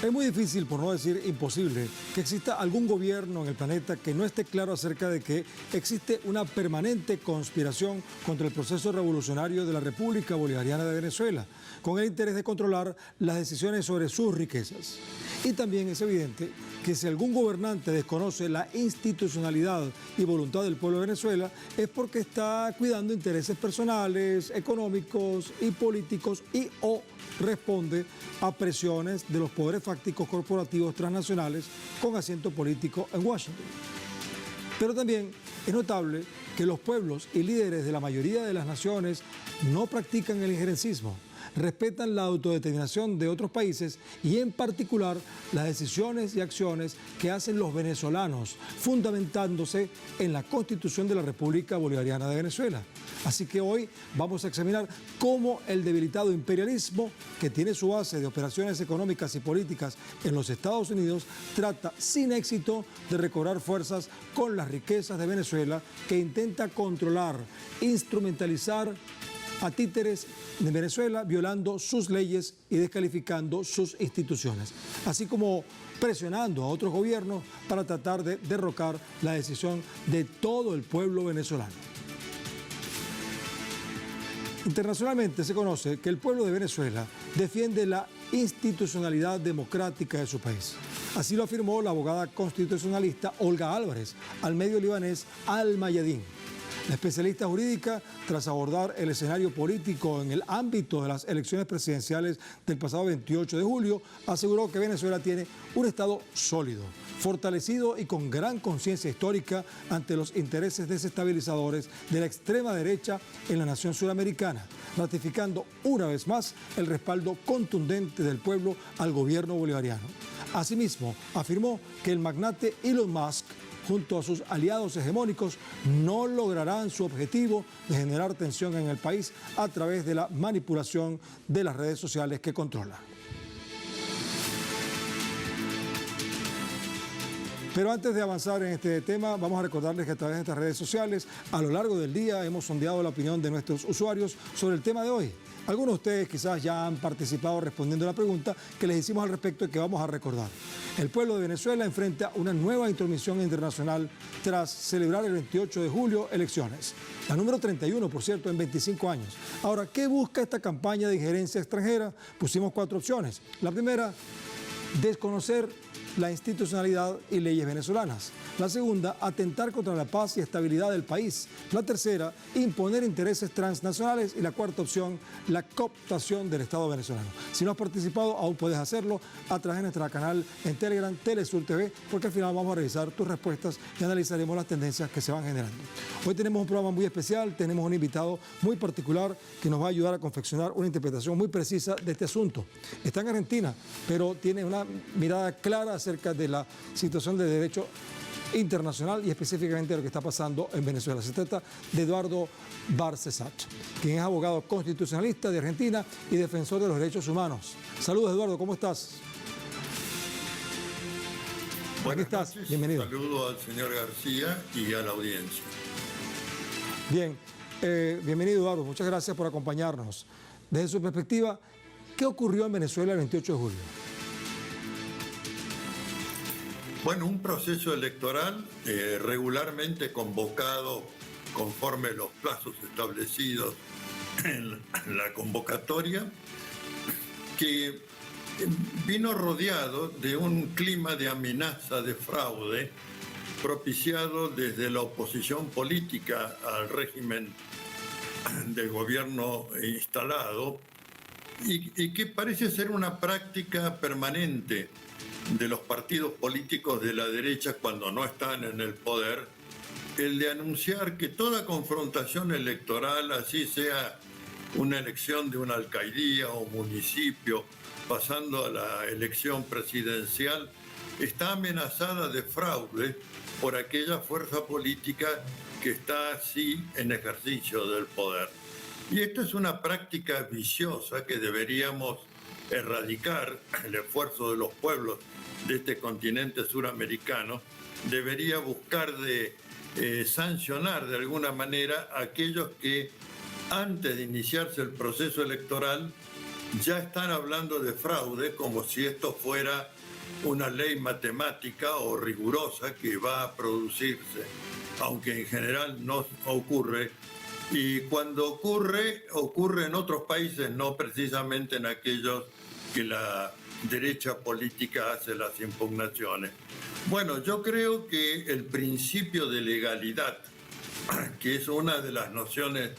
Es muy difícil, por no decir imposible, que exista algún gobierno en el planeta que no esté claro acerca de que existe una permanente conspiración contra el proceso revolucionario de la República Bolivariana de Venezuela, con el interés de controlar las decisiones sobre sus riquezas. Y también es evidente que si algún gobernante desconoce la institucionalidad y voluntad del pueblo de Venezuela, es porque está cuidando intereses personales, económicos y políticos o responde a presiones de los poderes fácticos corporativos transnacionales con asiento político en Washington. Pero también es notable que los pueblos y líderes de la mayoría de las naciones no practican el injerencismo, respetan la autodeterminación de otros países y en particular las decisiones y acciones que hacen los venezolanos, fundamentándose en la Constitución de la República Bolivariana de Venezuela. Así que hoy vamos a examinar cómo el debilitado imperialismo, que tiene su base de operaciones económicas y políticas en los Estados Unidos, trata sin éxito de recobrar fuerzas con las riquezas de Venezuela, que intenta controlar, instrumentalizar a títeres de Venezuela, violando sus leyes y descalificando sus instituciones, así como presionando a otros gobiernos para tratar de derrocar la decisión de todo el pueblo venezolano. Internacionalmente se conoce que el pueblo de Venezuela defiende la institucionalidad democrática de su país. Así lo afirmó la abogada constitucionalista Olga Álvarez al medio libanés Al Mayadin. La especialista jurídica, tras abordar el escenario político en el ámbito de las elecciones presidenciales del pasado 28 de julio, aseguró que Venezuela tiene un Estado sólido, fortalecido y con gran conciencia histórica ante los intereses desestabilizadores de la extrema derecha en la nación suramericana, ratificando una vez más el respaldo contundente del pueblo al gobierno bolivariano. Asimismo, afirmó que el magnate Elon Musk, junto a sus aliados hegemónicos, no lograrán su objetivo de generar tensión en el país a través de la manipulación de las redes sociales que controla. Pero antes de avanzar en este tema, vamos a recordarles que a través de estas redes sociales, a lo largo del día, hemos sondeado la opinión de nuestros usuarios sobre el tema de hoy. Algunos de ustedes quizás ya han participado respondiendo a la pregunta que les hicimos al respecto y que vamos a recordar. El pueblo de Venezuela enfrenta una nueva intromisión internacional tras celebrar el 28 de julio elecciones. La número 31, por cierto, en 25 años. Ahora, ¿qué busca esta campaña de injerencia extranjera? Pusimos 4 opciones. La primera, desconocer la institucionalidad y leyes venezolanas. La segunda, atentar contra la paz y estabilidad del país. La tercera, imponer intereses transnacionales. Y la cuarta opción, la cooptación del Estado venezolano. Si no has participado, aún puedes hacerlo a través de nuestro canal en Telegram, Telesur TV, porque al final vamos a revisar tus respuestas y analizaremos las tendencias que se van generando. Hoy tenemos un programa muy especial, tenemos un invitado muy particular que nos va a ayudar a confeccionar una interpretación muy precisa de este asunto. Está en Argentina, pero tiene una mirada clara acerca de la situación de derecho internacional y específicamente de lo que está pasando en Venezuela. Se trata de Eduardo Barcesat, quien es abogado constitucionalista de Argentina y defensor de los derechos humanos. Saludos, Eduardo, ¿cómo estás? Buenas Aquí estás, noches. bienvenido. Saludo al señor García y a la audiencia. Bien, bienvenido, Eduardo, muchas gracias por acompañarnos. Desde su perspectiva, ¿qué ocurrió en Venezuela el 28 de julio? Bueno, un proceso electoral regularmente convocado conforme los plazos establecidos en la convocatoria, que vino rodeado de un clima de amenaza de fraude propiciado desde la oposición política al régimen del gobierno instalado y que parece ser una práctica permanente de los partidos políticos de la derecha cuando no están en el poder, el de anunciar que toda confrontación electoral, así sea una elección de una alcaldía o municipio, pasando a la elección presidencial, está amenazada de fraude por aquella fuerza política que está así en ejercicio del poder. Y esta es una práctica viciosa que deberíamos erradicar. El esfuerzo de los pueblos de este continente suramericano debería buscar de sancionar de alguna manera a aquellos que antes de iniciarse el proceso electoral ya están hablando de fraude como si esto fuera una ley matemática o rigurosa que va a producirse, aunque en general no ocurre. Y cuando ocurre, ocurre en otros países, no precisamente en aquellos que la derecha política hace las impugnaciones. Bueno, yo creo que el principio de legalidad, que es una de las nociones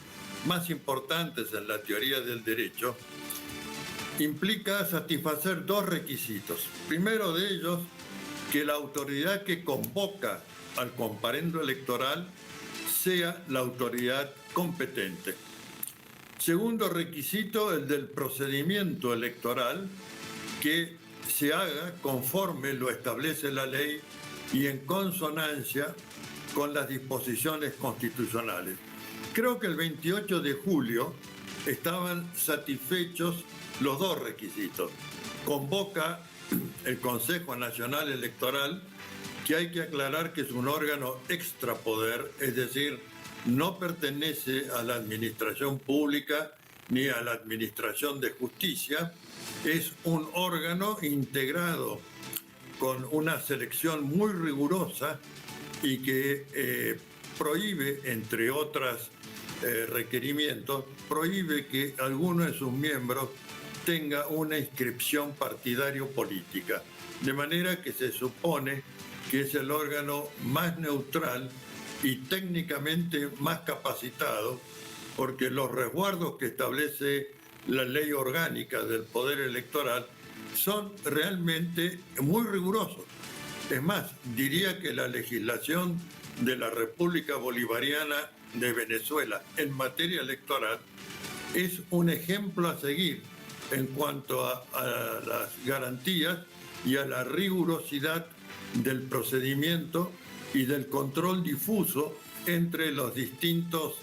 más importantes en la teoría del derecho, implica satisfacer dos requisitos. Primero de ellos, que la autoridad que convoca al comparendo electoral sea la autoridad competente. Segundo requisito, el del procedimiento electoral, que se haga conforme lo establece la ley y en consonancia con las disposiciones constitucionales. Creo que el 28 de julio estaban satisfechos los dos requisitos. Convoca el Consejo Nacional Electoral, que hay que aclarar que es un órgano extrapoder, es decir, no pertenece a la administración pública ni a la administración de justicia, es un órgano integrado con una selección muy rigurosa y que prohíbe, entre otros requerimientos, prohíbe que alguno de sus miembros tenga una inscripción partidario-política. De manera que se supone que es el órgano más neutral y técnicamente más capacitado, porque los resguardos que establece la ley orgánica del poder electoral son realmente muy rigurosos. Es más, diría que la legislación de la República Bolivariana de Venezuela en materia electoral es un ejemplo a seguir en cuanto a las garantías y a la rigurosidad del procedimiento y del control difuso entre los distintos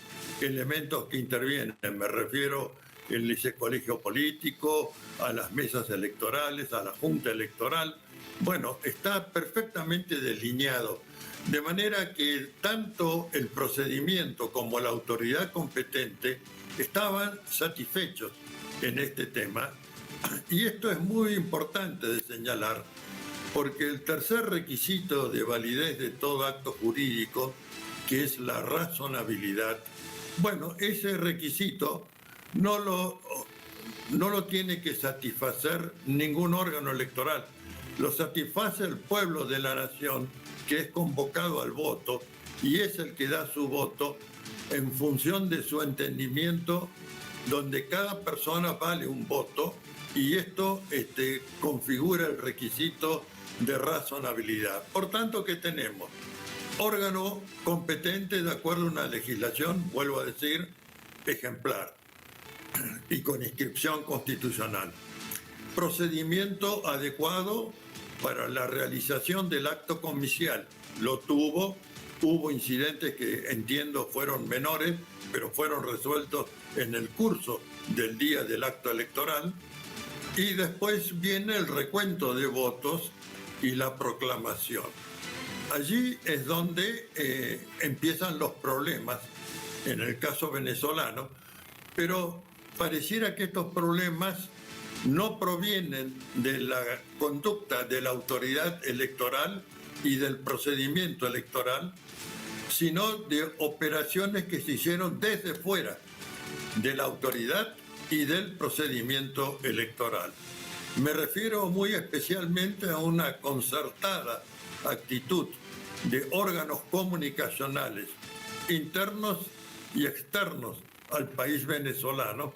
elementos que intervienen. Me refiero al colegio político, a las mesas electorales, a la junta electoral. Bueno, está perfectamente delineado, de manera que tanto el procedimiento como la autoridad competente estaban satisfechos en este tema. Y esto es muy importante de señalar, porque el tercer requisito de validez de todo acto jurídico, que es la razonabilidad, bueno, ese requisito no lo tiene que satisfacer ningún órgano electoral, lo satisface el pueblo de la nación, que es convocado al voto y es el que da su voto en función de su entendimiento, donde cada persona vale un voto, y esto configura el requisito de razonabilidad. Por tanto, ¿qué tenemos? Órgano competente de acuerdo a una legislación, vuelvo a decir, ejemplar y con inscripción constitucional. Procedimiento adecuado para la realización del acto comicial. Lo tuvo, hubo incidentes que entiendo fueron menores, pero fueron resueltos en el curso del día del acto electoral. Y después viene el recuento de votos y la proclamación. Allí es donde empiezan los problemas en el caso venezolano, pero pareciera que estos problemas no provienen de la conducta de la autoridad electoral y del procedimiento electoral, sino de operaciones que se hicieron desde fuera de la autoridad y del procedimiento electoral. Me refiero muy especialmente a una concertada actitud de órganos comunicacionales internos y externos al país venezolano,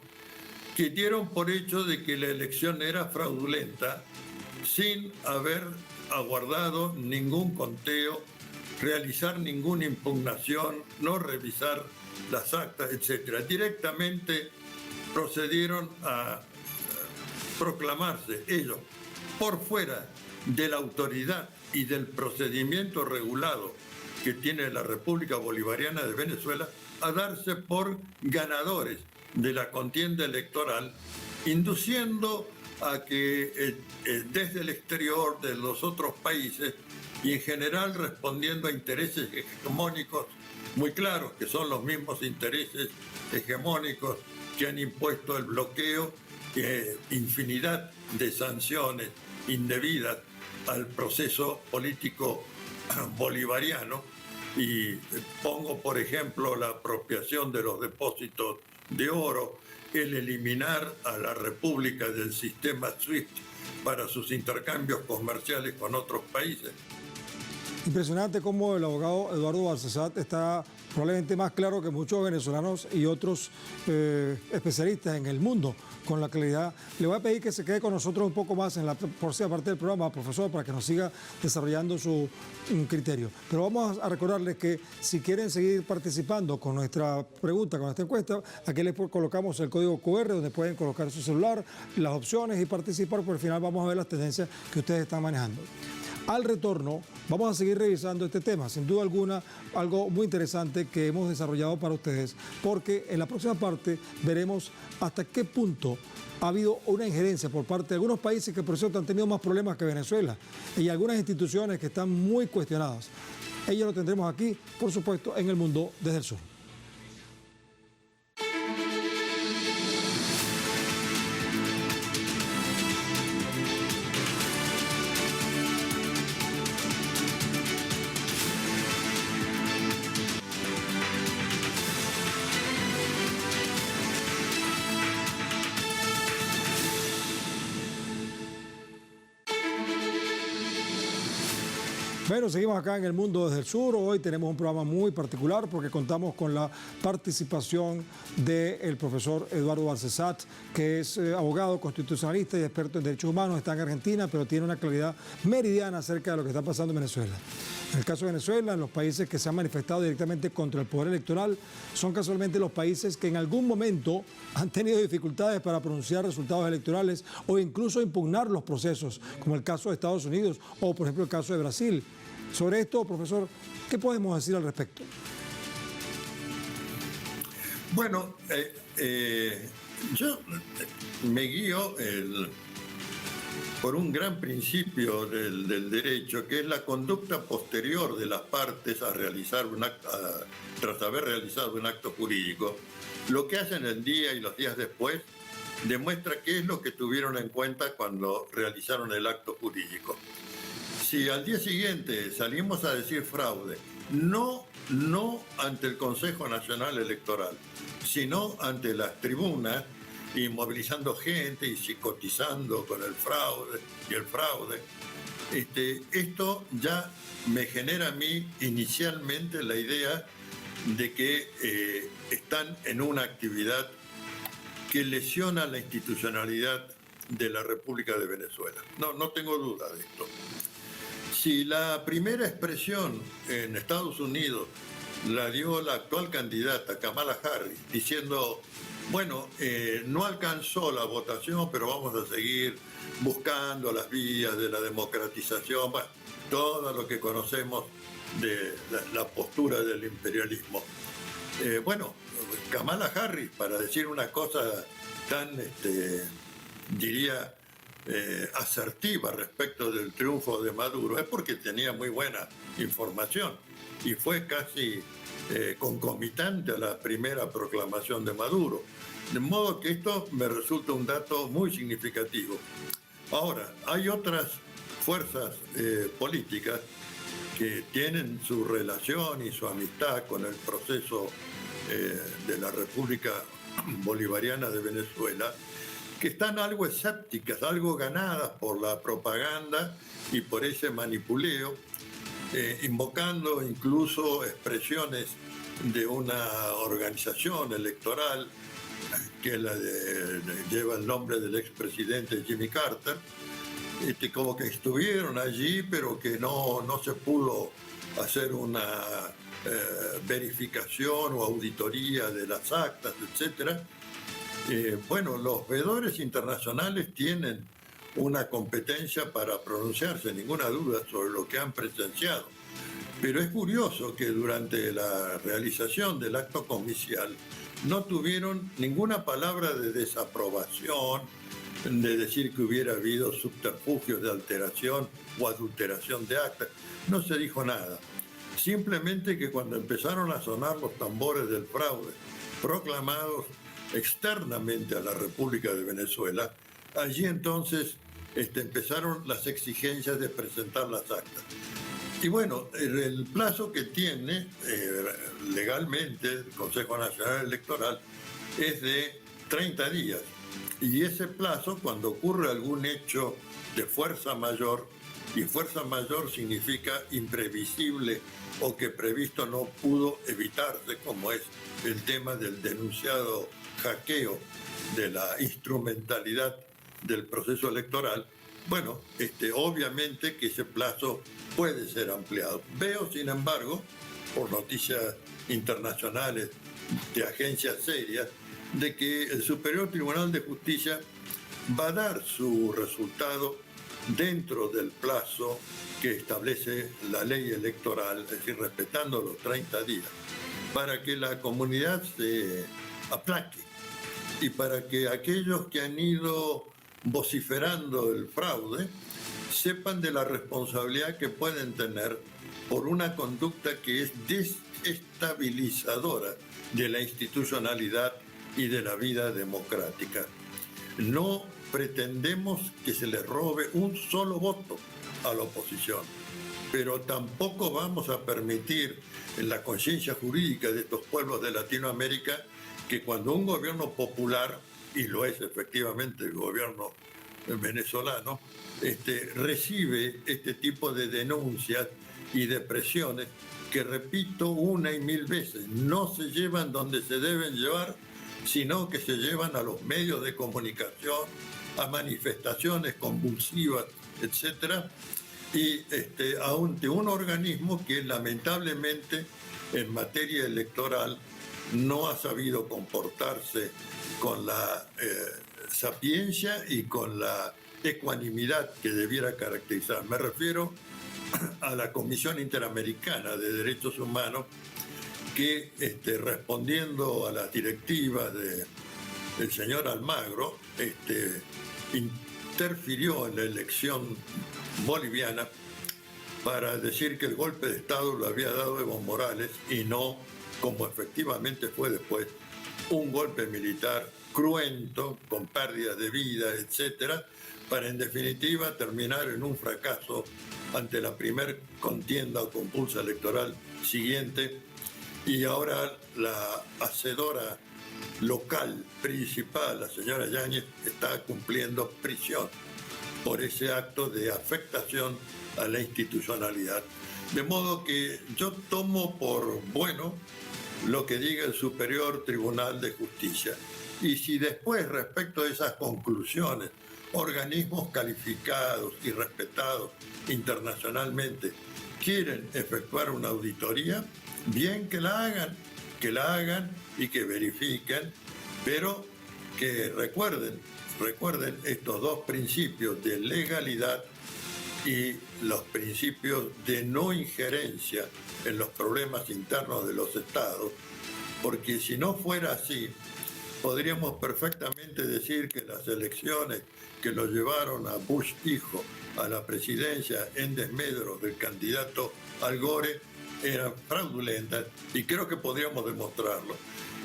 que dieron por hecho de que la elección era fraudulenta sin haber aguardado ningún conteo, realizar ninguna impugnación, no revisar las actas, etc. Directamente procedieron a proclamarse ellos por fuera de la autoridad y del procedimiento regulado que tiene la República Bolivariana de Venezuela, a darse por ganadores de la contienda electoral, induciendo a que desde el exterior, de los otros países, y en general respondiendo a intereses hegemónicos muy claros, que son los mismos intereses hegemónicos que han impuesto el bloqueo infinidad de sanciones indebidas al proceso político bolivariano, y pongo por ejemplo la apropiación de los depósitos de oro, el eliminar a la República del sistema SWIFT para sus intercambios comerciales con otros países. Impresionante cómo el abogado Eduardo Balsasat está probablemente más claro que muchos venezolanos y otros especialistas en el mundo con la claridad. Le voy a pedir que se quede con nosotros un poco más en la próxima parte del programa, profesor, para que nos siga desarrollando su criterio. Pero vamos a recordarles que si quieren seguir participando con nuestra pregunta, con nuestra encuesta, aquí les colocamos el código QR donde pueden colocar su celular, las opciones y participar, porque al final vamos a ver las tendencias que ustedes están manejando. Al retorno vamos a seguir revisando este tema, sin duda alguna algo muy interesante que hemos desarrollado para ustedes, porque en la próxima parte veremos hasta qué punto ha habido una injerencia por parte de algunos países que por cierto han tenido más problemas que Venezuela y algunas instituciones que están muy cuestionadas. Ello lo tendremos aquí, por supuesto, en El Mundo desde el Sur. Bueno, seguimos acá en El Mundo desde el Sur. Hoy tenemos un programa muy particular porque contamos con la participación del profesor Eduardo Balsasat, que es abogado constitucionalista y experto en derechos humanos, está en Argentina, pero tiene una claridad meridiana acerca de lo que está pasando en Venezuela. En el caso de Venezuela, los países que se han manifestado directamente contra el poder electoral son casualmente los países que en algún momento han tenido dificultades para pronunciar resultados electorales o incluso impugnar los procesos, como el caso de Estados Unidos o, por ejemplo, el caso de Brasil. Sobre esto, profesor, ¿qué podemos decir al respecto? Bueno, yo me guío por un gran principio del derecho, que es la conducta posterior de las partes a realizar un acto, tras haber realizado un acto jurídico. Lo que hacen el día y los días después demuestra qué es lo que tuvieron en cuenta cuando realizaron el acto jurídico. Si al día siguiente salimos a decir fraude, no ante el Consejo Nacional Electoral, sino ante las tribunas, y movilizando gente y psicotizando con el fraude y el fraude, esto ya me genera a mí inicialmente la idea de que están en una actividad que lesiona la institucionalidad de la República de Venezuela. No tengo duda de esto. Si la primera expresión en Estados Unidos la dio la actual candidata Kamala Harris, diciendo, bueno, no alcanzó la votación, pero vamos a seguir buscando las vías de la democratización, bueno, todo lo que conocemos de la postura del imperialismo. Bueno, Kamala Harris, para decir una cosa tan, diría, asertiva respecto del triunfo de Maduro, es porque tenía muy buena información y fue casi concomitante a la primera proclamación de Maduro. De modo que esto me resulta un dato muy significativo. Ahora, hay otras fuerzas políticas que tienen su relación y su amistad con el proceso de la República Bolivariana de Venezuela, que están algo escépticas, algo ganadas por la propaganda y por ese manipuleo, invocando incluso expresiones de una organización electoral que lleva el nombre del expresidente Jimmy Carter, como que estuvieron allí, pero que no se pudo hacer una verificación o auditoría de las actas, etcétera. Bueno, los veedores internacionales tienen una competencia para pronunciarse, ninguna duda, sobre lo que han presenciado. Pero es curioso que durante la realización del acto comicial no tuvieron ninguna palabra de desaprobación, de decir que hubiera habido subterfugios de alteración o adulteración de actas. No se dijo nada. Simplemente que cuando empezaron a sonar los tambores del fraude, proclamados externamente a la República de Venezuela, allí entonces empezaron las exigencias de presentar las actas. Y bueno, el plazo que tiene legalmente el Consejo Nacional Electoral es de 30 días. Y ese plazo, cuando ocurre algún hecho de fuerza mayor, y fuerza mayor significa imprevisible o que previsto no pudo evitarse, como es el tema del denunciado hackeo de la instrumentalidad del proceso electoral, bueno, obviamente que ese plazo puede ser ampliado. Veo, sin embargo, por noticias internacionales de agencias serias, de que el Superior Tribunal de Justicia va a dar su resultado dentro del plazo que establece la ley electoral, es decir, respetando los 30 días, para que la comunidad se aplaque y para que aquellos que han ido vociferando el fraude sepan de la responsabilidad que pueden tener por una conducta que es desestabilizadora de la institucionalidad y de la vida democrática. No pretendemos que se le robe un solo voto a la oposición, pero tampoco vamos a permitir en la conciencia jurídica de estos pueblos de Latinoamérica que cuando un gobierno popular, y lo es efectivamente el gobierno venezolano, recibe este tipo de denuncias y de presiones que, repito una y mil veces, no se llevan donde se deben llevar, sino que se llevan a los medios de comunicación, a manifestaciones convulsivas, etcétera, y ante un organismo que lamentablemente en materia electoral no ha sabido comportarse con la sapiencia y con la ecuanimidad que debiera caracterizar. Me refiero a la Comisión Interamericana de Derechos Humanos, que respondiendo a las directivas del señor Almagro, interfirió en la elección boliviana para decir que el golpe de Estado lo había dado Evo Morales y no, como efectivamente fue después, un golpe militar cruento, con pérdidas de vida, etcétera, para en definitiva terminar en un fracaso ante la primer contienda o compulsa electoral siguiente. Y ahora la hacedora local principal, la señora Yáñez, está cumpliendo prisión por ese acto de afectación a la institucionalidad. De modo que yo tomo por bueno lo que diga el Superior Tribunal de Justicia. Y si después, respecto a esas conclusiones, organismos calificados y respetados internacionalmente quieren efectuar una auditoría, bien que la hagan y que verifiquen, pero que recuerden estos dos principios de legalidad y los principios de no injerencia en los problemas internos de los estados, porque si no fuera así, podríamos perfectamente decir que las elecciones que lo llevaron a Bush hijo a la presidencia en desmedro del candidato Al Gore eran fraudulentas, y creo que podríamos demostrarlo.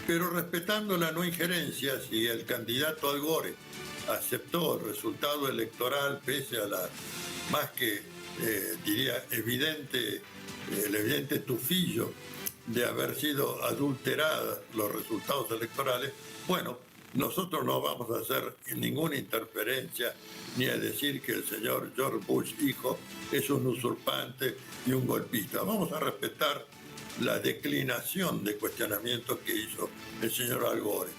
Pero respetando la no injerencia, si el candidato Al Gore aceptó el resultado electoral pese a la más que, diría, el evidente tufillo de haber sido adulterados los resultados electorales, bueno, nosotros no vamos a hacer ninguna interferencia ni a decir que el señor George Bush hijo es un usurpante y un golpista. Vamos a respetar la declinación de cuestionamientos que hizo el señor Al Gore.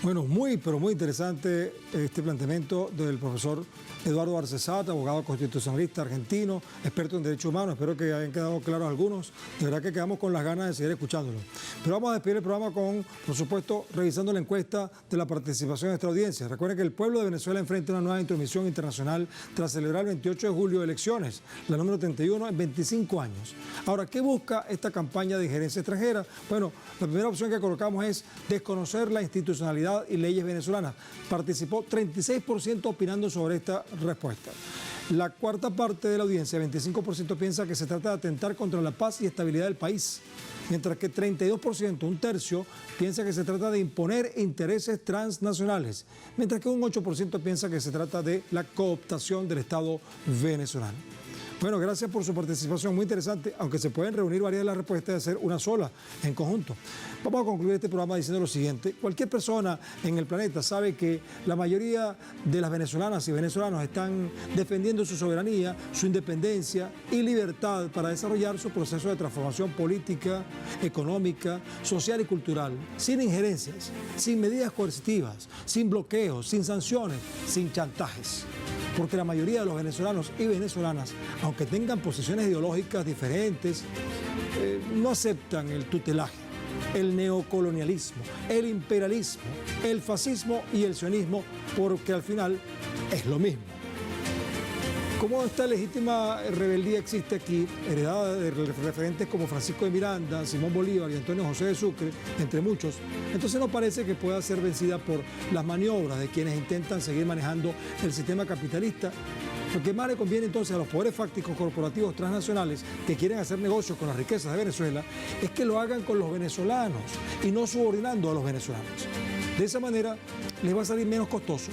Bueno, pero muy interesante este planteamiento del profesor Eduardo Arce Sat, abogado constitucionalista argentino, experto en derechos humanos. Espero que hayan quedado claros algunos. De verdad que quedamos con las ganas de seguir escuchándolo. Pero vamos a despedir el programa con, por supuesto, revisando la encuesta de la participación de esta audiencia. Recuerden que el pueblo de Venezuela enfrenta una nueva intromisión internacional tras celebrar el 28 de julio elecciones, la número 31 en 25 años. Ahora, ¿qué busca esta campaña de injerencia extranjera? Bueno, la primera opción que colocamos es desconocer la institucionalidad y leyes venezolanas. Participó 36% opinando sobre esta respuesta. La cuarta parte de la audiencia, 25%, piensa que se trata de atentar contra la paz y estabilidad del país. mientras que 32%, un tercio, piensa que se trata de imponer intereses transnacionales, mientras que un 8% piensa que se trata de la cooptación del Estado venezolano. Bueno, gracias por su participación, muy interesante, aunque se pueden reunir varias de las respuestas y hacer una sola en conjunto. Vamos a concluir este programa diciendo lo siguiente: cualquier persona en el planeta sabe que la mayoría de las venezolanas y venezolanos están defendiendo su soberanía, su independencia y libertad para desarrollar su proceso de transformación política, económica, social y cultural, sin injerencias, sin medidas coercitivas, sin bloqueos, sin sanciones, sin chantajes. Porque la mayoría de los venezolanos y venezolanas, aunque tengan posiciones ideológicas diferentes, no aceptan el tutelaje, el neocolonialismo, el imperialismo, el fascismo y el sionismo, porque al final es lo mismo. ¿Cómo esta legítima rebeldía existe aquí, heredada de referentes como Francisco de Miranda, Simón Bolívar y Antonio José de Sucre, entre muchos? Entonces no parece que pueda ser vencida por las maniobras de quienes intentan seguir manejando el sistema capitalista. Lo que más le conviene entonces a los poderes fácticos corporativos transnacionales que quieren hacer negocios con las riquezas de Venezuela es que lo hagan con los venezolanos y no subordinando a los venezolanos. De esa manera les va a salir menos costoso,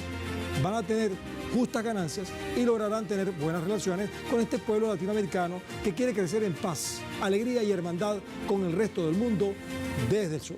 van a tener justas ganancias y lograrán tener buenas relaciones con este pueblo latinoamericano que quiere crecer en paz, alegría y hermandad con el resto del mundo desde el sur.